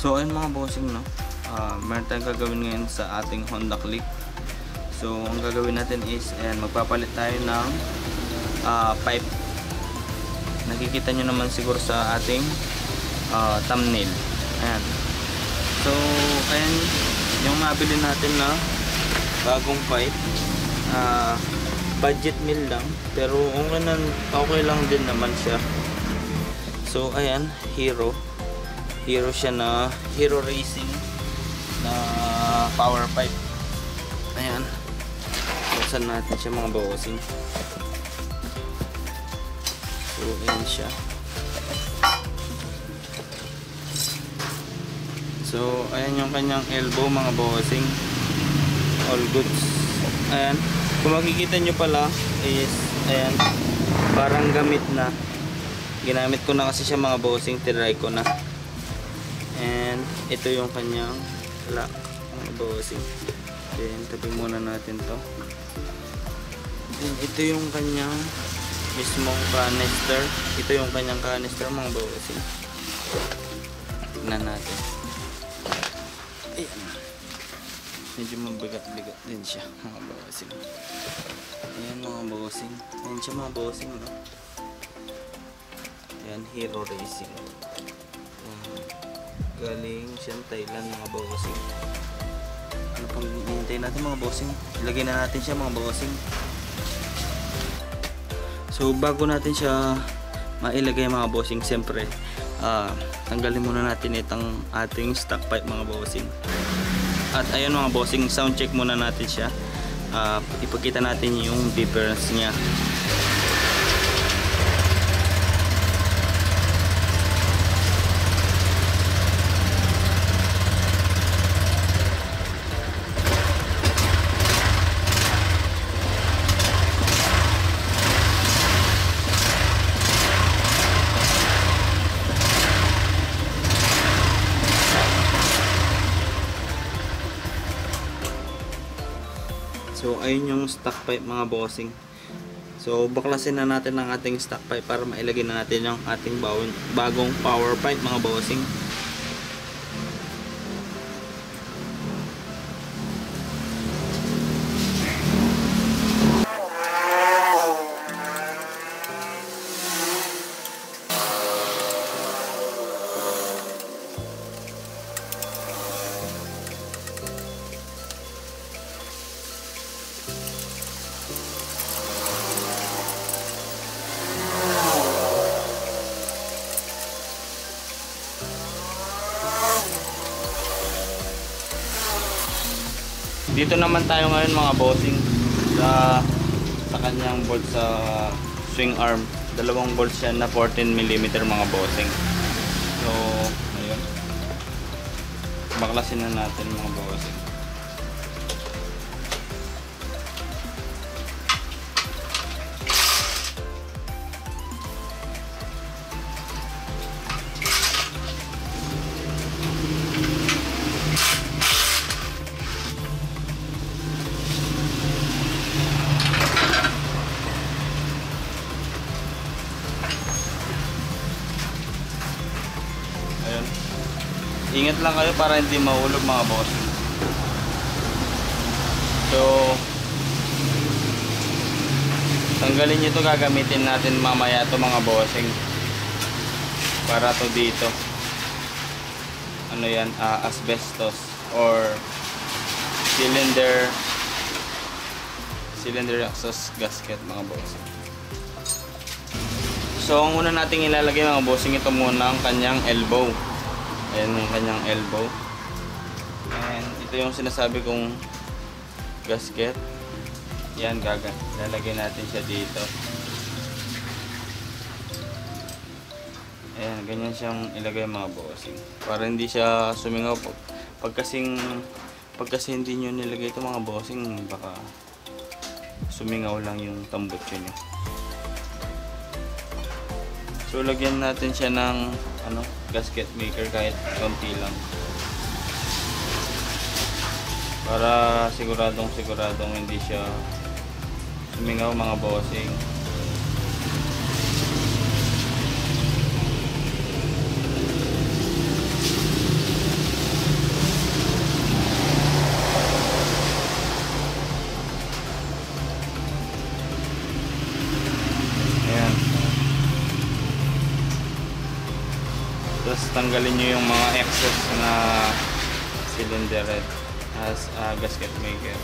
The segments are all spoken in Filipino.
So ayun mga bossing, no, meron tayong gagawin ngayon sa ating Honda Click. So ang gagawin natin is, ayan, magpapalit tayo ng pipe. Nakikita nyo naman siguro sa ating thumbnail. Ayan. So ayan yung mabili natin na bagong pipe. Budget meal lang, pero okay lang din naman siya. So ayan, Hero siya na Hero Racing na power pipe. Ayan, buksan natin siya mga bossing. So ayan siya. So ayan yung kanyang elbow mga bossing, all goods. Ayan, kung makikita nyo pala is, ayan, parang gamit na. Ginamit ko na kasi siya mga bossing, tinry ko na. And ito yung kanyang lock mga bossing. Then tabi muna natin to. Then ito yung kanyang mismong canister. Ito yung kanyang canister mga bossing. Tignan natin. Ayan, medyo mabigat-bigat din siya mga bossing. Ayan mga bossing. Ayan siya mga bossing, no? Ayan, Hero Racing. Galing siyang Thailand mga bossing. Ano pang hinihintay natin mga bossing? Ilagay na natin siya mga bossing. So bago natin siya mailagay mga bossing, siyempre tanggalin muna natin itong ating stock pipe mga bossing. At ayun mga bossing, sound check muna natin siya. Ipakita natin yung difference niya. So ayun yung stock pipe mga bossing. So baklasin na natin ang ating stock pipe para mailagay na natin yung ating bagong power pipe mga bossing. Dito naman tayo ngayon mga bossing sa kanyang bolt sa swing arm. Dalawang bolts yan na 14mm mga bossing. So ayun, baklasin na natin mga bossing. Ingat lang kayo para hindi mahulog mga boss. So tanggalin nyo ito, gagamitin natin mamaya ito mga bossing. Para to dito, ano yan, asbestos or cylinder exhaust gasket mga bossing. So ang una nating ilalagay mga bossing, ito muna ang kanyang elbow. Ayan yung kanyang elbow. And ito yung sinasabi kong gasket. Yan, lalagay natin siya dito. Ayan, ganyan siyang ilagay mga bossing. Para hindi siya sumingaw. Pag kasi hindi nyo nilagay ito mga bossing, baka sumingaw lang yung tambutso nyo. So lagyan natin siya ng gasket maker kahit konti lang. Para siguradong hindi siya sumingaw mga bossing. Tapos tanggalin nyo yung mga excess na cylinder head as a gasket maker.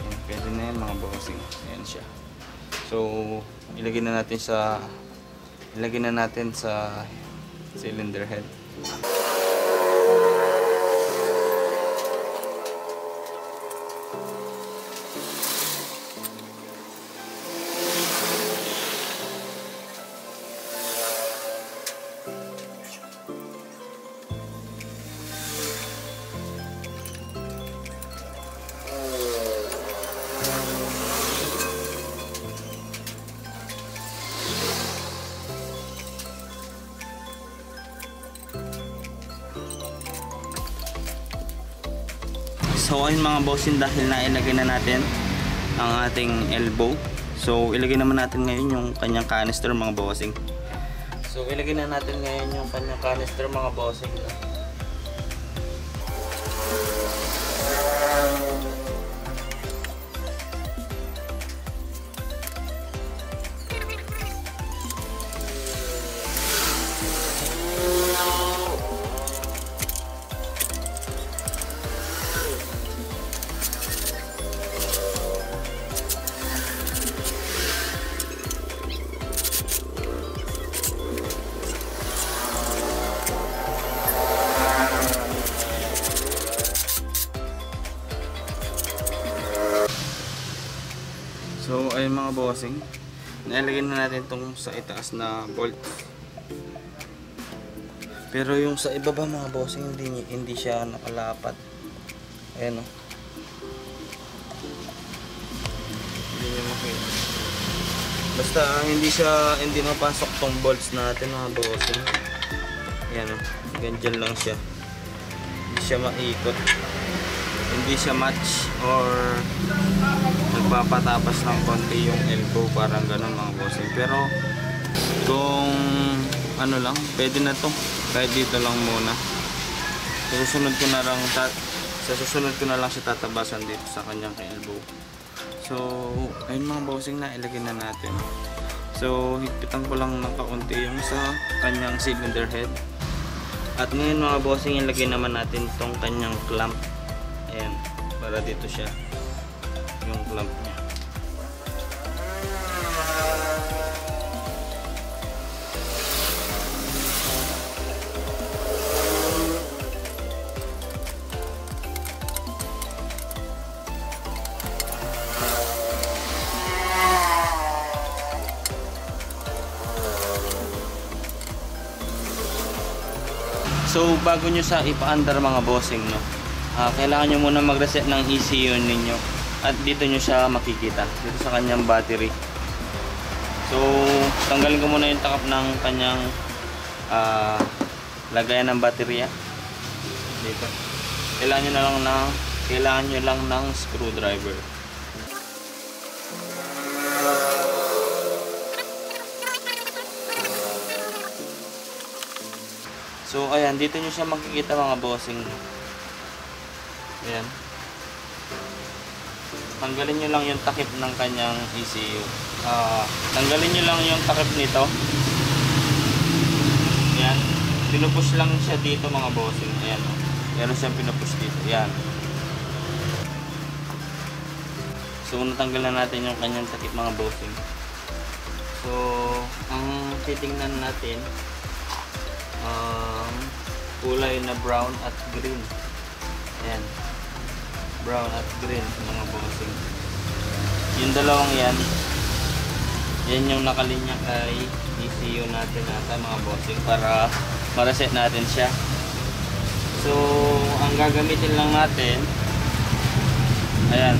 Ayan, pwede na yan mga bossing. Ayan siya. So ilagay na natin sa cylinder head. So ayun mga bossing, dahil nailagay na natin ang ating elbow, so ilagay naman natin ngayon yung kanyang canister mga bossing. So ilagay na natin ngayon yung kanyang canister mga bossing. So ayun mga bossing, nailagay na natin itong sa itaas na bolt. Pero yung sa ibaba mga bossing, hindi siya nakalapat. Ayan o. Hindi nyo makita. Basta hindi mapasok tong bolts natin mga bossing. Ayan o. Ganyan lang siya. Hindi siya maikot. Hindi siya match or nagpapatapas ng konti yung elbow, parang ganun mga bossing. Pero kung ano lang, pwede na to kahit dito lang muna. Sa susunod ko na lang siya tatabasan dito sa kanyang elbow. So ayun mga bossing, na ilagay na natin. So higpitan ko lang ng kaunti yung sa kanyang cylinder head. At ngayon mga bossing, ilagay naman natin tong kanyang clamp. Ayan, para dito siya yung clamp niya. So bago nyo sa ipaandar mga bossing, no, kailangan nyo muna mag-reset ng ECU ninyo. At dito nyo siya makikita, dito sa kanyang battery. So tanggalin ko muna yung takap ng kanyang lagayan ng baterya dito. Kailangan nyo lang ng screwdriver. So ayan, dito nyo siya makikita mga bossing. Ayan. Tanggalin nyo lang yung takip ng kanyang ECU. Tanggalin nyo lang yung takip nito. Ayan. Pinupush lang siya dito mga bossing. Ayan. Meron siyang pinupush dito. Ayan. So natanggal na natin yung kanyang takip mga bossing. So ang titingnan natin, kulay na brown at green. Ayan, brown at green mga bossing. Yung dalawang yan yung nakalinya kay ECU natin nata mga bossing, para ma-reset natin siya. So ang gagamitin lang natin, ayan,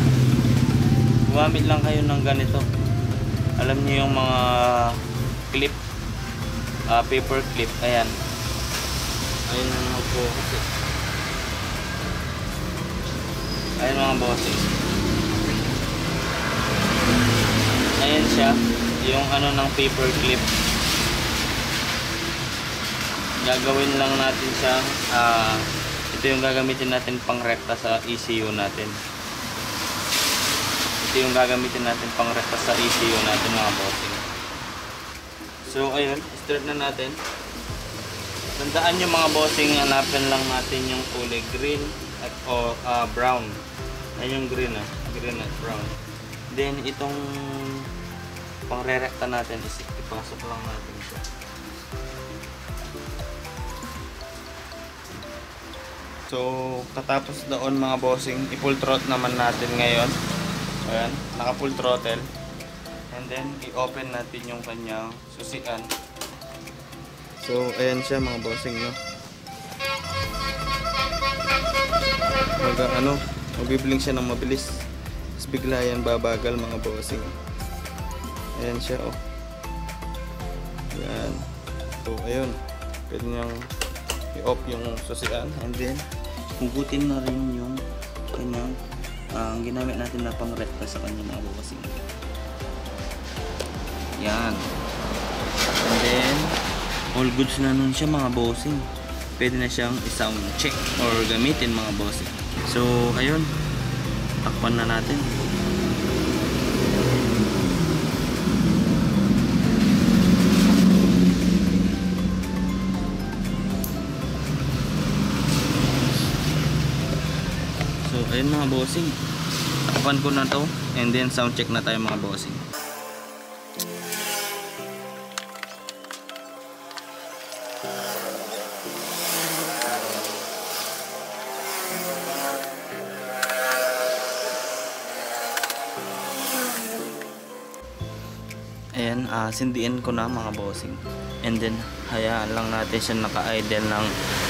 gumamit lang kayo ng ganito. Alam niyo yung mga clip, paper clip. Ayan, ayun na mga po. Ayun mga bossing. Ayan siya, yung ano ng paper clip. Gagawin lang natin siya, ito yung gagamitin natin pang rekta sa ECU natin. Ito yung gagamitin natin pang repas sa ECU natin mga bossing. So ayun, start na natin. Tandaan nyo mga bossing, hanapin lang natin yung kulay green at brown. Ayun yung green green at brown. Then itong pang re-recta natin is ipasok lang natin siya. So katapos doon mga bossing, i-full throttle naman natin ngayon. Ayan, naka full throttle. And then i-open natin yung kanyang susian. So ayan siya mga bossing, no. Magbiblink siya ng mabilis. Tapos bigla yan babagal mga bossing. Ayan siya, oh. Ayan. So ayun, pwede niyang i-off yung susian. And then hugutin na rin yung kanyang ang ginamit natin na pang recta sa kanya mga bossing. Yan. And then all goods na nun siya mga bossing. Pwede na siyang isang check or gamitin mga bossing. So ayun, takpan na natin. So ayun mga bossing, takpan ko na to. And then sound check na tayo mga bossing. Ayan, sindiin ko na mga bossing. And then hayaan lang natin siya naka-idle ng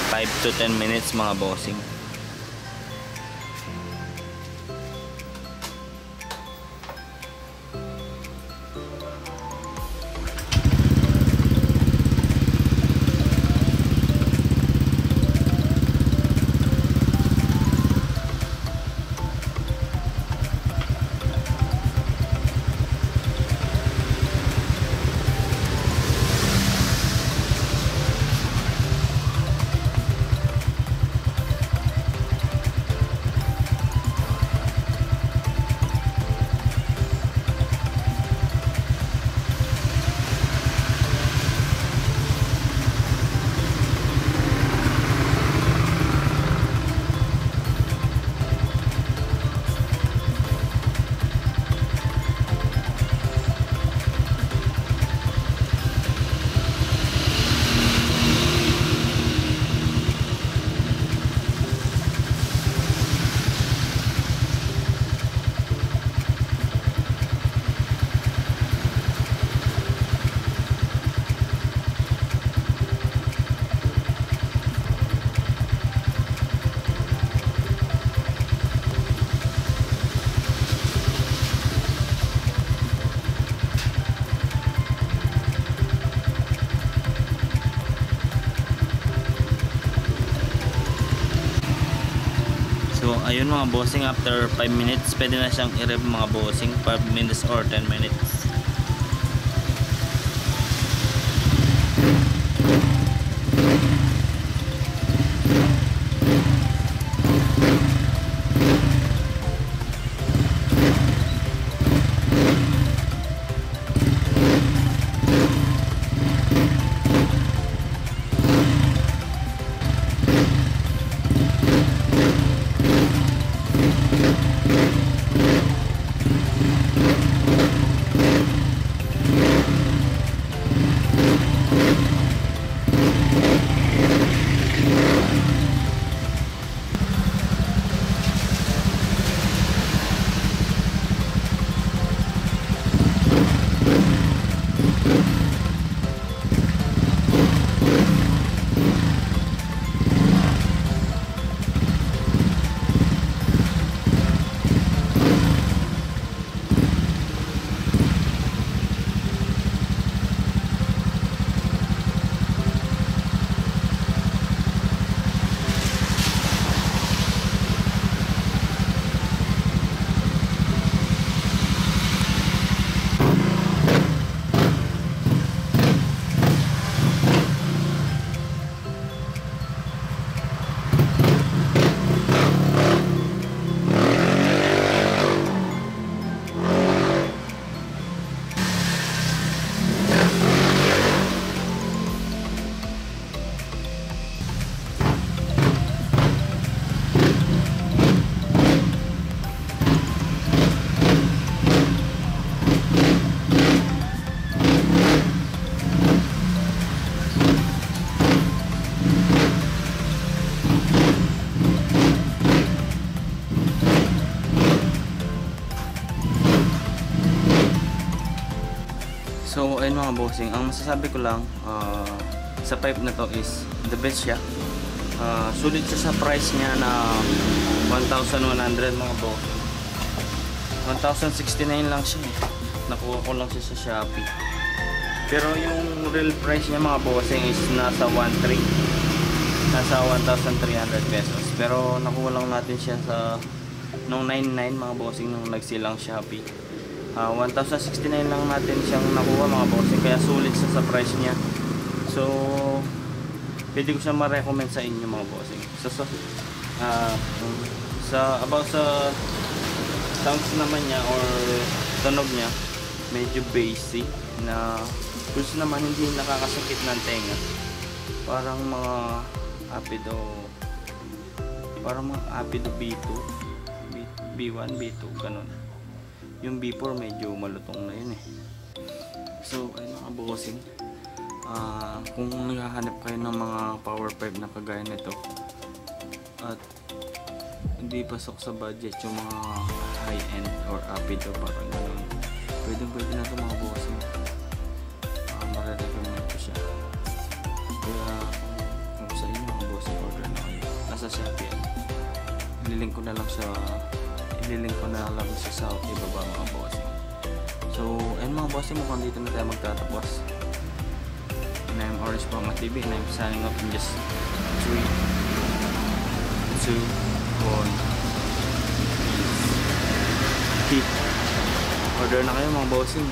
5 to 10 minutes mga bossing. So ayun mga bossing, after 5 minutes pwede na siyang i-rev mga bossing, 5 minutes or 10 minutes. So ayun mga bossing, ang masasabi ko lang sa pipe na to is the best siya. Sulit siya sa price niya na 1,100 mga bossing. 1,069 lang siya eh. Nakuha ko lang siya sa Shopee. Pero yung real price niya mga bossing is nasa 1,300. Nasa 1,300 pesos. Pero nakuha lang natin siya sa nung 99 mga bossing nung nagsilang Shopee. 1,069 lang natin siyang nakuha mga bossing, kaya sulit siya sa price niya. So pwede ko siya ma-recommend sa inyo mga bossing. About sa sounds naman niya or tunog niya, medyo bassy na gusto naman hindi nakakasakit ng tenga. Parang mga Apido B2, B1, B2 ganun. Yung B4 medyo malutong na yun eh. So ayun mga bossing, kung naghahanap kayo ng mga power pipe na kagaya nito at hindi pasok sa budget yung mga high end or Apido parang ganun, pwede na ito mga bossing. Marirecommend ko siya. Kaya kung sa inyo mga bossing, order na kayo. Nasa Shopee. Ililink ko na lang sa ibaba mga bossing. So ayun mga bossing, mukhang dito na tayo magtatapos. And I'm Orange Pama TV and I'm signing off in just 3, 2, 1. Order na kayo mga bossing.